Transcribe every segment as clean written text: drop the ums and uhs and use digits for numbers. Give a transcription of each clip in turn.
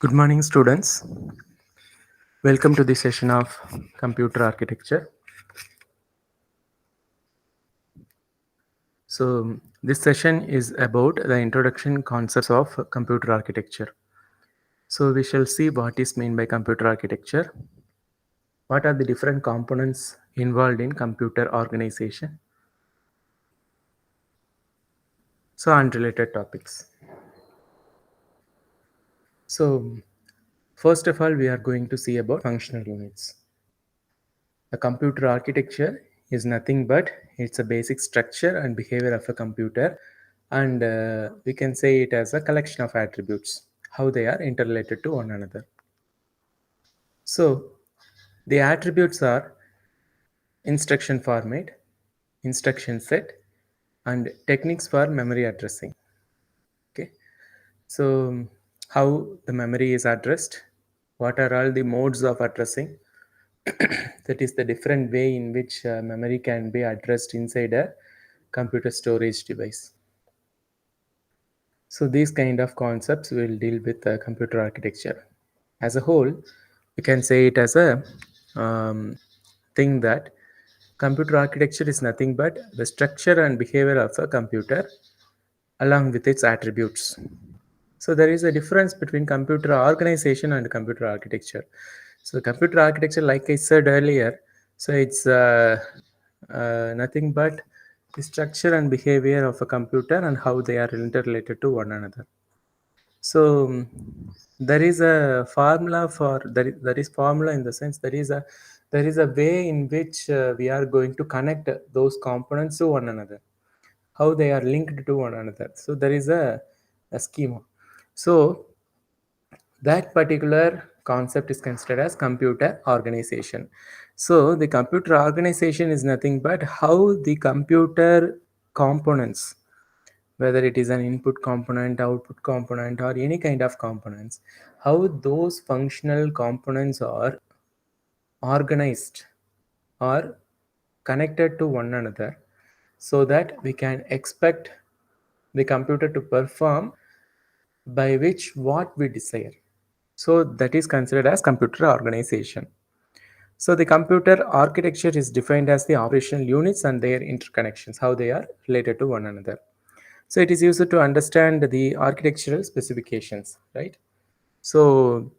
Good morning, students. Welcome to the session of computer architecture. So, this session is about the introduction concepts of computer architecture. So, we shall see what is meant by computer architecture, what are the different components involved in computer organization, so unrelated topics. So, first of all, we are going to see about functional units. A computer architecture is nothing but it's a basic structure and behavior of a computer, and we can say it as a collection of attributes, how they are interrelated to one another. So the attributes are instruction format, instruction set, and techniques for memory addressing. Okay, so how the memory is addressed, what are all the modes of addressing, that is the different way in which memory can be addressed inside a computer storage device. So these kind of concepts will deal with computer architecture. As a whole, we can say it as a thing that computer architecture is nothing but the structure and behavior of a computer along with its attributes. So there is a difference between computer organization and computer architecture. So computer architecture, like I said earlier, so it's nothing but the structure and behavior of a computer and how they are interrelated to one another. So there is a formula for there is formula in the sense there is a way in which we are going to connect those components to one another, how they are linked to one another. So there is a schema. So that particular concept is considered as computer organization. So the computer organization is nothing but how the computer components, whether it is an input component, output component, or any kind of components, how those functional components are organized or connected to one another so that we can expect the computer to perform by which what we desire. So that is considered as computer organization. So the computer architecture is defined as the operational units and their interconnections, how they are related to one another. So it is used to understand the architectural specifications, right? So,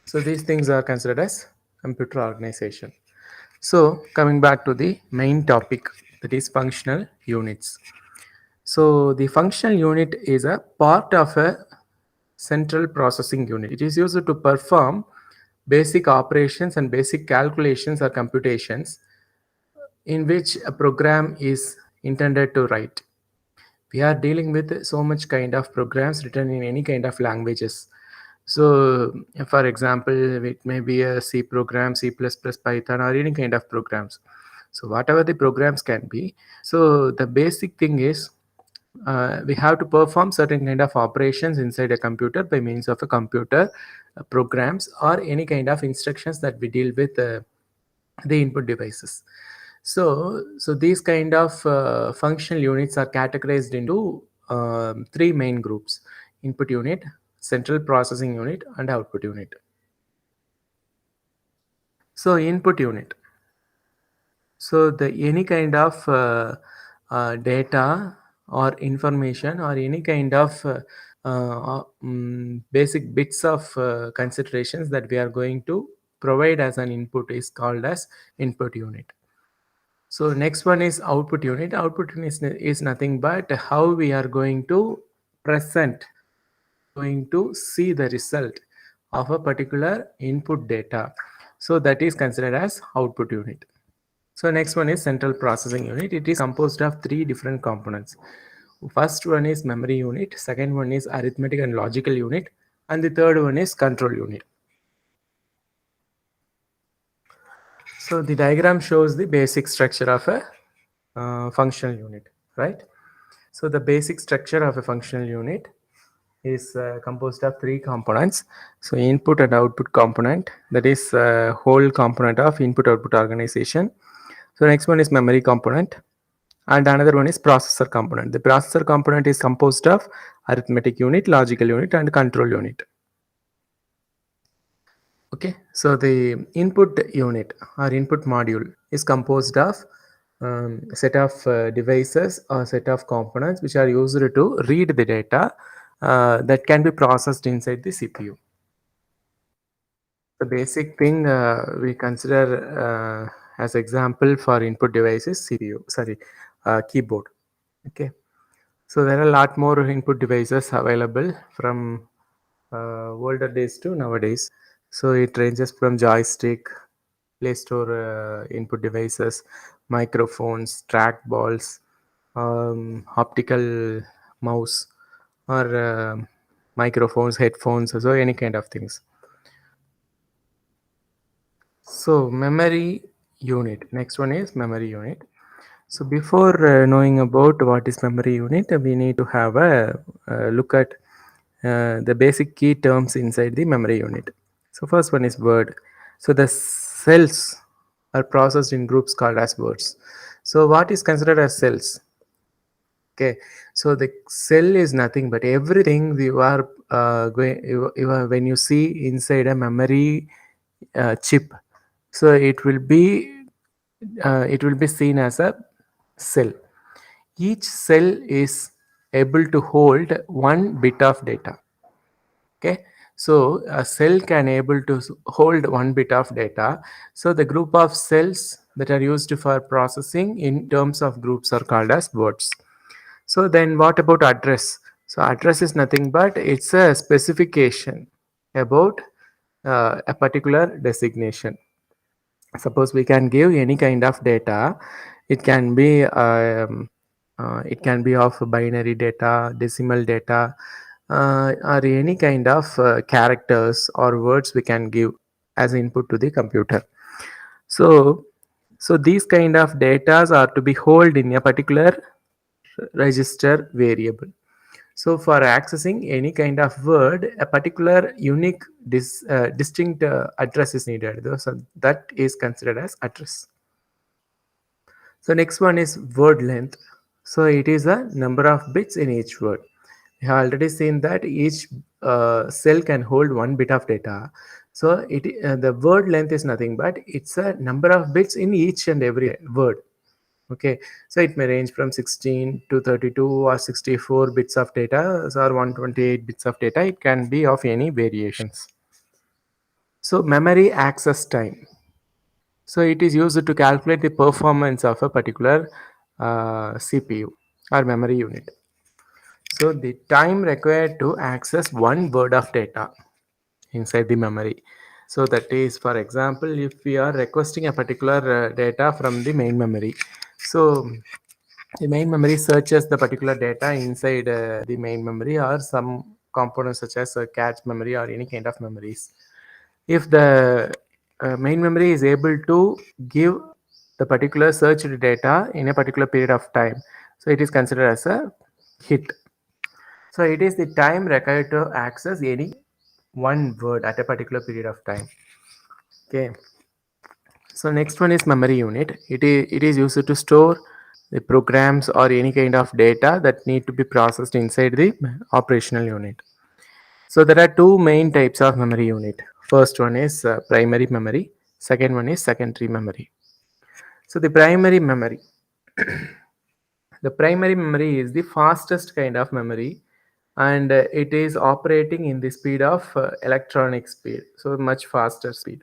so these things are considered as computer organization. So coming back to the main topic, that is functional units. So the functional unit is a part of a central processing unit. It is used to perform basic operations and basic calculations or computations in which a program is intended to write. We are dealing with so much kind of programs written in any kind of languages. So for example, it may be a C program, C++, Python, or any kind of programs. So whatever the programs can be, so the basic thing is we have to perform certain kind of operations inside a computer by means of a computer programs or any kind of instructions that we deal with the input devices. So these kind of functional units are categorized into three main groups: input unit, central processing unit, and output unit. So input unit. So the any kind of data or information or any kind of basic bits of considerations that we are going to provide as an input is called as input unit. So next one is output unit. Output unit is nothing but how we are going to present, going to see the result of a particular input data. So that is considered as output unit. So next one is central processing unit. It is composed of three different components. First one is memory unit, second one is arithmetic and logical unit, and the third one is control unit. So the diagram shows the basic structure of a functional unit, right? So the basic structure of a functional unit is composed of three components. So input and output component, that is whole component of input output organization. So next one is memory component, and another one is processor component. The processor component is composed of arithmetic unit, logical unit, and control unit. Okay, so the input unit or input module is composed of a set of devices or set of components which are used to read the data that can be processed inside the CPU. The basic thing we consider as example for input device is CPU, sorry, keyboard. Okay, so there are a lot more input devices available from older days to nowadays. So it ranges from joystick, Play Store input devices, microphones, trackballs, optical mouse, or microphones, headphones, so any kind of things. So memory unit. Next one is memory unit. So before knowing about what is memory unit, we need to have a look at the basic key terms inside the memory unit. So first one is word. So the cells are processed in groups called as words. So what is considered as cells? Okay, so the cell is nothing but everything you are you are when you see inside a memory chip. So it will be seen as a cell. Each cell is able to hold one bit of data. Okay, so a cell can able to hold one bit of data. So the group of cells that are used for processing in terms of groups are called as words. So then what about address? So address is nothing but it's a specification about a particular designation. Suppose we can give any kind of data. It can be it can be of binary data, decimal data, or any kind of characters or words we can give as input to the computer. So so these kind of data are to be held in a particular register variable. So for accessing any kind of word, a particular unique distinct address is needed. So that is considered as address. So next one is word length. So it is a number of bits in each word. We have already seen that each cell can hold one bit of data. So the word length is nothing but it's a number of bits in each and every word. Okay, so it may range from 16 to 32 or 64 bits of data or 128 bits of data. It can be of any variations. So memory access time. So it is used to calculate the performance of a particular CPU or memory unit. So the time required to access one word of data inside the memory. So that is, for example, if we are requesting a particular data from the main memory. So the main memory searches the particular data inside the main memory or some components such as a cache memory or any kind of memories. If the main memory is able to give the particular searched data in a particular period of time, so it is considered as a hit. So it is the time required to access any one word at a particular period of time. Okay. So next one is memory unit. It is used to store the programs or any kind of data that need to be processed inside the operational unit. So there are two main types of memory unit. First one is primary memory. Second one is secondary memory. So the primary memory. The primary memory is the fastest kind of memory and it is operating in the speed of electronic speed. So much faster speed.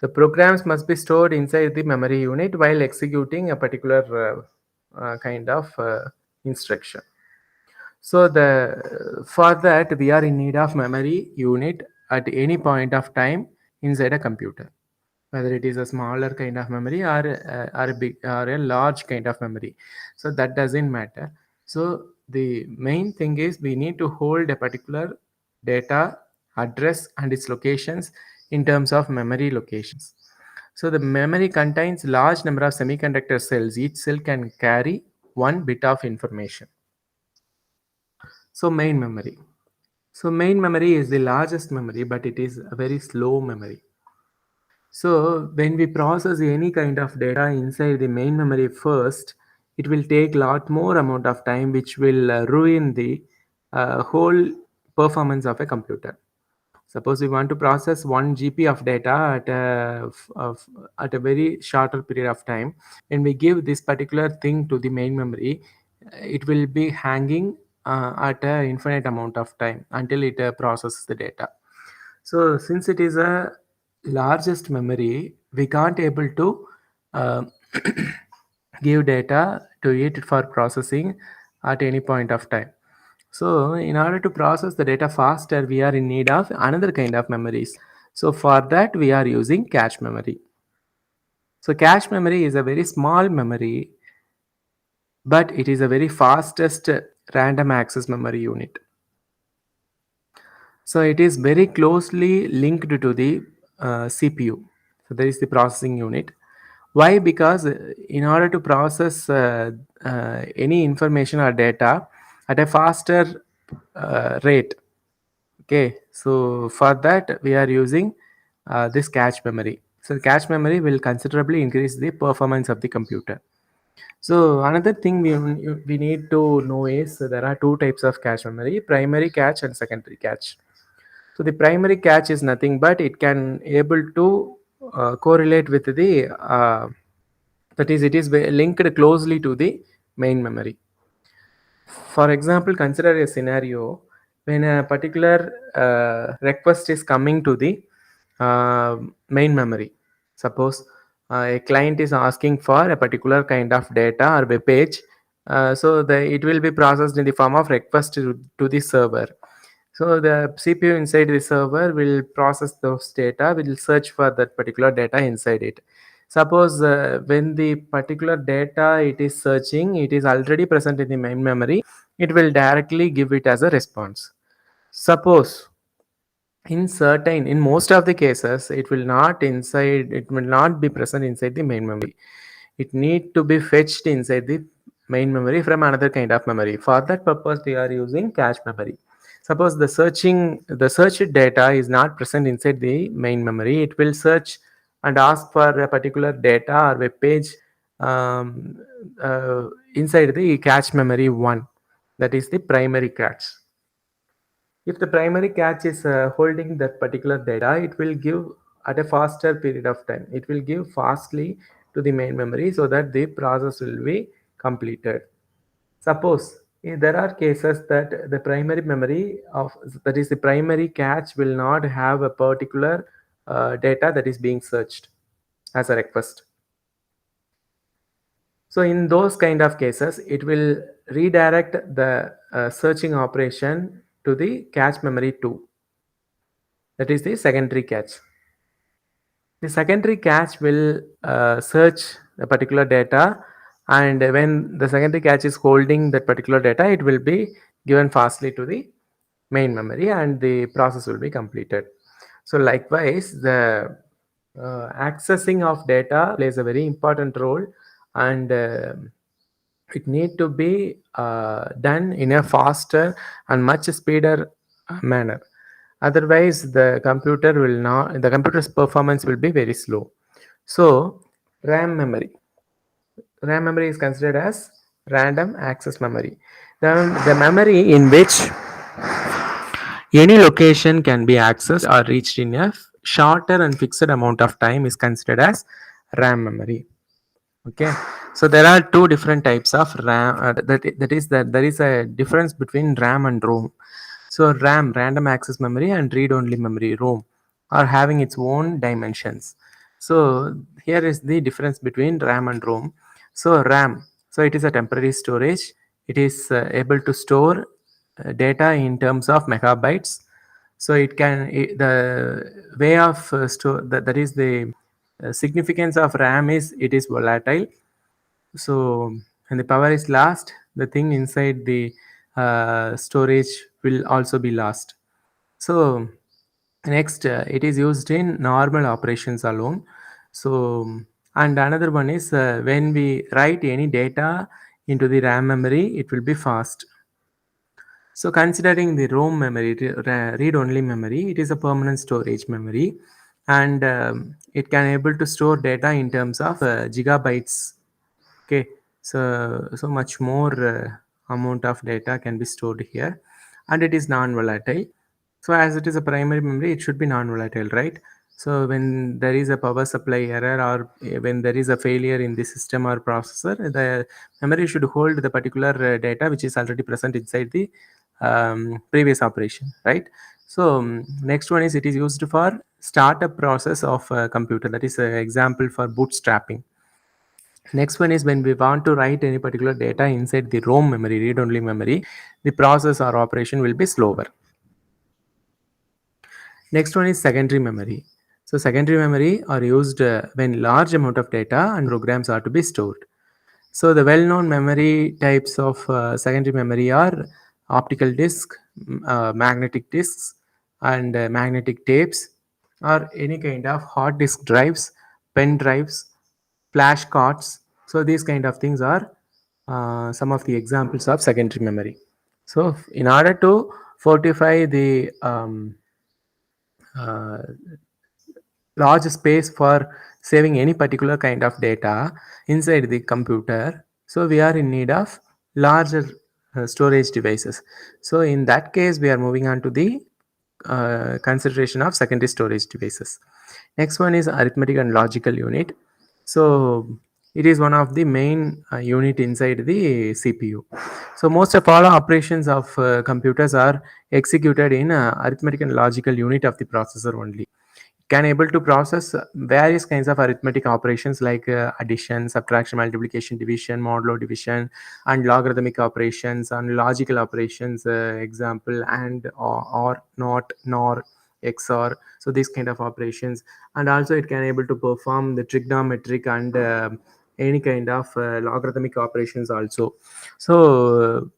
The programs must be stored inside the memory unit while executing a particular kind of instruction. So the for that we are in need of memory unit at any point of time inside a computer, whether it is a smaller kind of memory or a big or a large kind of memory. So that doesn't matter. So the main thing is we need to hold a particular data address and its locations in terms of memory locations. So the memory contains large number of semiconductor cells. Each cell can carry one bit of information. So main memory. So main memory is the largest memory, but it is a very slow memory. So when we process any kind of data inside the main memory first, it will take lot more amount of time, which will ruin the whole performance of a computer. Suppose we want to process 1 GB of data at a very shorter period of time. When we give this particular thing to the main memory, it will be hanging at an infinite amount of time until it processes the data. So since it is a largest memory, we can't able to uh, give data to it for processing at any point of time. So in order to process the data faster, we are in need of another kind of memories. So for that, we are using cache memory. So cache memory is a very small memory, but it is a very fastest random access memory unit. So it is very closely linked to the CPU. So there is the processing unit. Why? Because in order to process any information or data at a faster rate, okay, so for that we are using this cache memory. So cache memory will considerably increase the performance of the computer. So another thing we need to know is there are two types of cache memory: primary cache and secondary cache. So the primary cache is nothing but it can able to correlate with the that is, it is linked closely to the main memory. For example, consider a scenario when a particular request is coming to the main memory. Suppose a client is asking for a particular kind of data or web page, so it will be processed in the form of request to the server. So the CPU inside the server will process those data, will search for that particular data inside it. Suppose when the particular data it is searching, it is already present in the main memory, it will directly give it as a response. Suppose in most of the cases, it will not be present inside the main memory. It need to be fetched inside the main memory from another kind of memory. For that purpose, we are using cache memory. Suppose the searched data is not present inside the main memory, it will search and ask for a particular data or web page um, inside the cache memory 1, that is the primary cache. If the primary cache is holding that particular data, it will give at a faster period of time. It will give fastly to the main memory so that the process will be completed. Suppose there are cases that the primary memory of that is the primary cache will not have a particular data that is being searched as a request. So in those kind of cases, it will redirect the searching operation to the cache memory 2. That is the secondary cache. The secondary cache will search a particular data, and when the secondary cache is holding that particular data, it will be given fastly to the main memory and the process will be completed. So likewise, the accessing of data plays a very important role, and it need to be done in a faster and much speeder manner. Otherwise, the computer's performance will be very slow. So, RAM memory. RAM memory is considered as random access memory. The memory in which any location can be accessed or reached in a shorter and fixed amount of time is considered as RAM memory. Okay, so there are two different types of RAM. That there is a difference between RAM and ROM. So RAM, random access memory, and read-only memory, ROM, are having its own dimensions. So here is the difference between RAM and ROM. So RAM, so it is a temporary storage. It is able to store data in terms of megabytes. So the way of store that is the significance of RAM is it is volatile. So when the power is lost, the thing inside the storage will also be lost. So next, it is used in normal operations alone. So and another one is when we write any data into the RAM memory, it will be fast. So considering the ROM memory, read-only memory, it is a permanent storage memory, and it can able to store data in terms of gigabytes. Okay, so much more amount of data can be stored here, and it is non-volatile. So as it is a primary memory, it should be non-volatile, right? So when there is a power supply error or when there is a failure in the system or processor, the memory should hold the particular data which is already present inside the previous operation, right? So next one is it is used for startup process of a computer. That is an example for bootstrapping. Next one is when we want to write any particular data inside the ROM memory, read-only memory, the process or operation will be slower. Next one is secondary memory. So secondary memory are used when large amount of data and programs are to be stored. So the well-known memory types of secondary memory are optical disk, magnetic disks, and magnetic tapes, or any kind of hard disk drives, pen drives, flash cards. So these kind of things are some of the examples of secondary memory. So in order to fortify the uh, large space for saving any particular kind of data inside the computer, so we are in need of larger storage devices. So in that case we are moving on to the consideration of secondary storage devices. Next one is arithmetic and logical unit. So it is one of the main unit inside the CPU. So most of all operations of computers are executed in arithmetic and logical unit of the processor only. Can able to process various kinds of arithmetic operations like addition, subtraction, multiplication, division, modulo division, and logarithmic operations and logical operations, example and or not nor XOR. So these kind of operations, and also it can able to perform the trigonometric and any kind of logarithmic operations also. So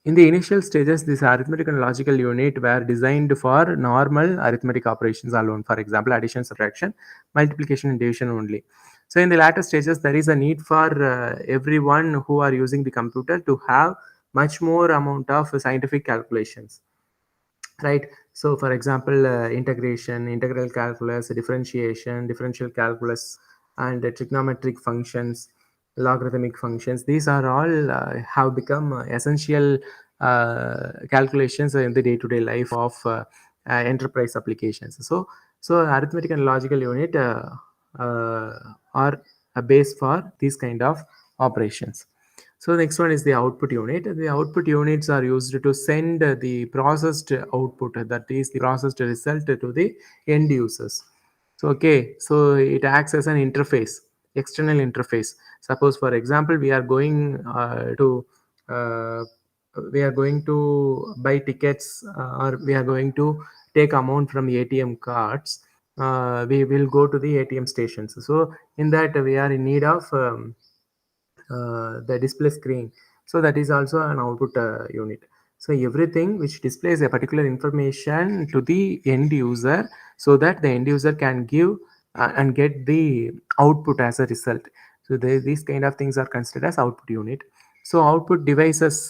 in the initial stages, this arithmetic and logical unit were designed for normal arithmetic operations alone, for example, addition, subtraction, multiplication, and division only. So in the latter stages, there is a need for everyone who are using the computer to have much more amount of scientific calculations, right? So for example, integration, integral calculus, differentiation, differential calculus, and trigonometric functions, logarithmic functions, these are all have become essential calculations in the day-to-day life of enterprise applications. So arithmetic and logical unit are a base for these kind of operations. So next one is the output unit. The output units are used to send the processed output, that is the processed result, to the end users. So okay, so it acts as an interface, external interface. Suppose for example, uh, we are going to buy tickets, or we are going to take amount from ATM cards. We will go to the ATM stations. So in that we are in need of the display screen. So that is also an output unit. So everything which displays a particular information to the end user, so that the end user can give and get the output as a result. So these kind of things are considered as output unit. So output devices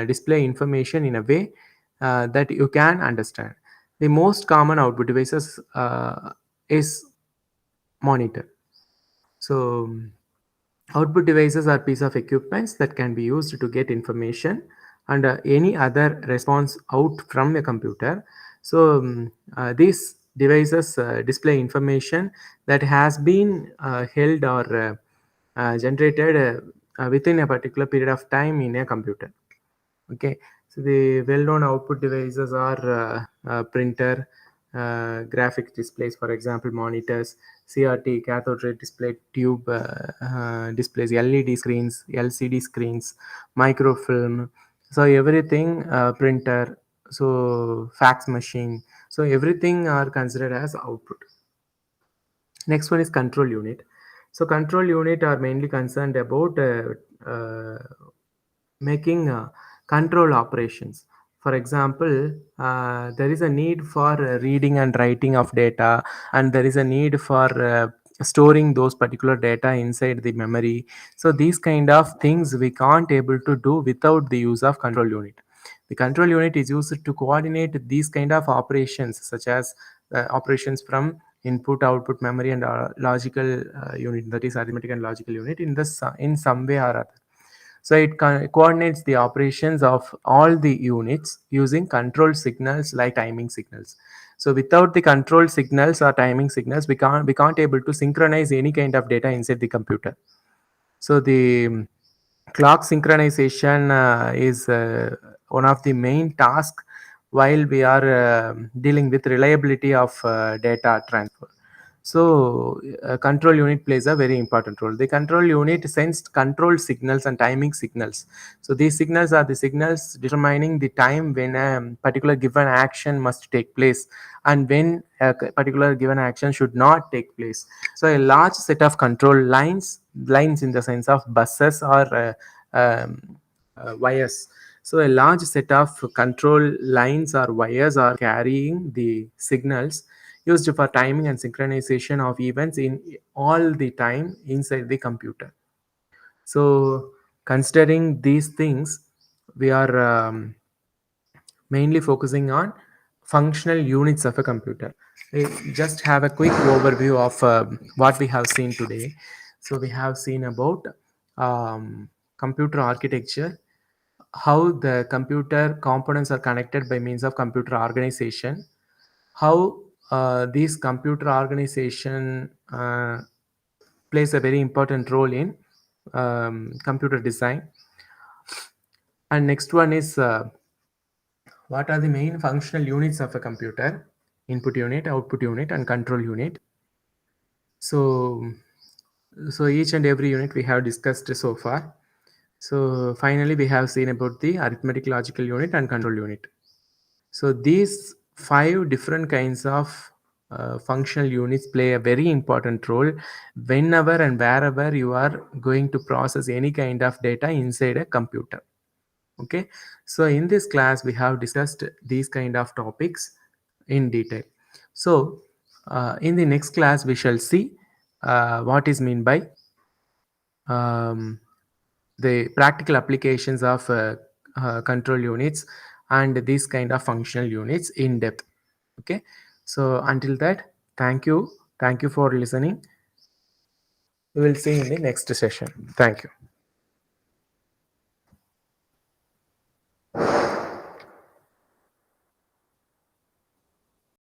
display information in a way that you can understand. The most common output devices is monitor. So output devices are piece of equipments that can be used to get information and any other response out from a computer. So these devices display information that has been held or generated within a particular period of time in a computer. Okay, so the well-known output devices are printer, graphic displays, for example, monitors, CRT, cathode ray display tube displays, LED screens, LCD screens, microfilm. So everything, printer, so fax machine. So everything are considered as output. Next one is control unit. So control unit are mainly concerned about uh, making control operations. For example, there is a need for reading and writing of data, and there is a need for storing those particular data inside the memory. So these kind of things we can't able to do without the use of control unit. The control unit is used to coordinate these kind of operations, such as operations from input output memory and logical unit, that is arithmetic and logical unit, in some way or other. So it coordinates the operations of all the units using control signals like timing signals. So without the control signals or timing signals, we can't able to synchronize any kind of data inside the computer. So the clock synchronization is one of the main tasks while we are dealing with reliability of data transfer. So control unit plays a very important role. The control unit sends control signals and timing signals. So these signals are the signals determining the time when a particular given action must take place and when a particular given action should not take place. So a large set of control lines in the sense of buses or wires. So a large set of control lines or wires are carrying the signals used for timing and synchronization of events in all the time inside the computer. So considering these things, we are mainly focusing on functional units of a computer. We just have a quick overview of what we have seen today. So we have seen about computer architecture, how the computer components are connected by means of computer organization, how these computer organization plays a very important role in computer design. And next one is what are the main functional units of a computer: input unit, output unit, and control unit. So each and every unit we have discussed so far. So finally we have seen about the arithmetic logical unit and control unit. So these five different kinds of functional units play a very important role whenever and wherever you are going to process any kind of data inside a computer. Okay, so in this class we have discussed these kind of topics in detail. So in the next class we shall see what is mean by um, the practical applications of control units and these kind of functional units in depth. Okay, so until that, thank you for listening. We will see in the next session. Thank you.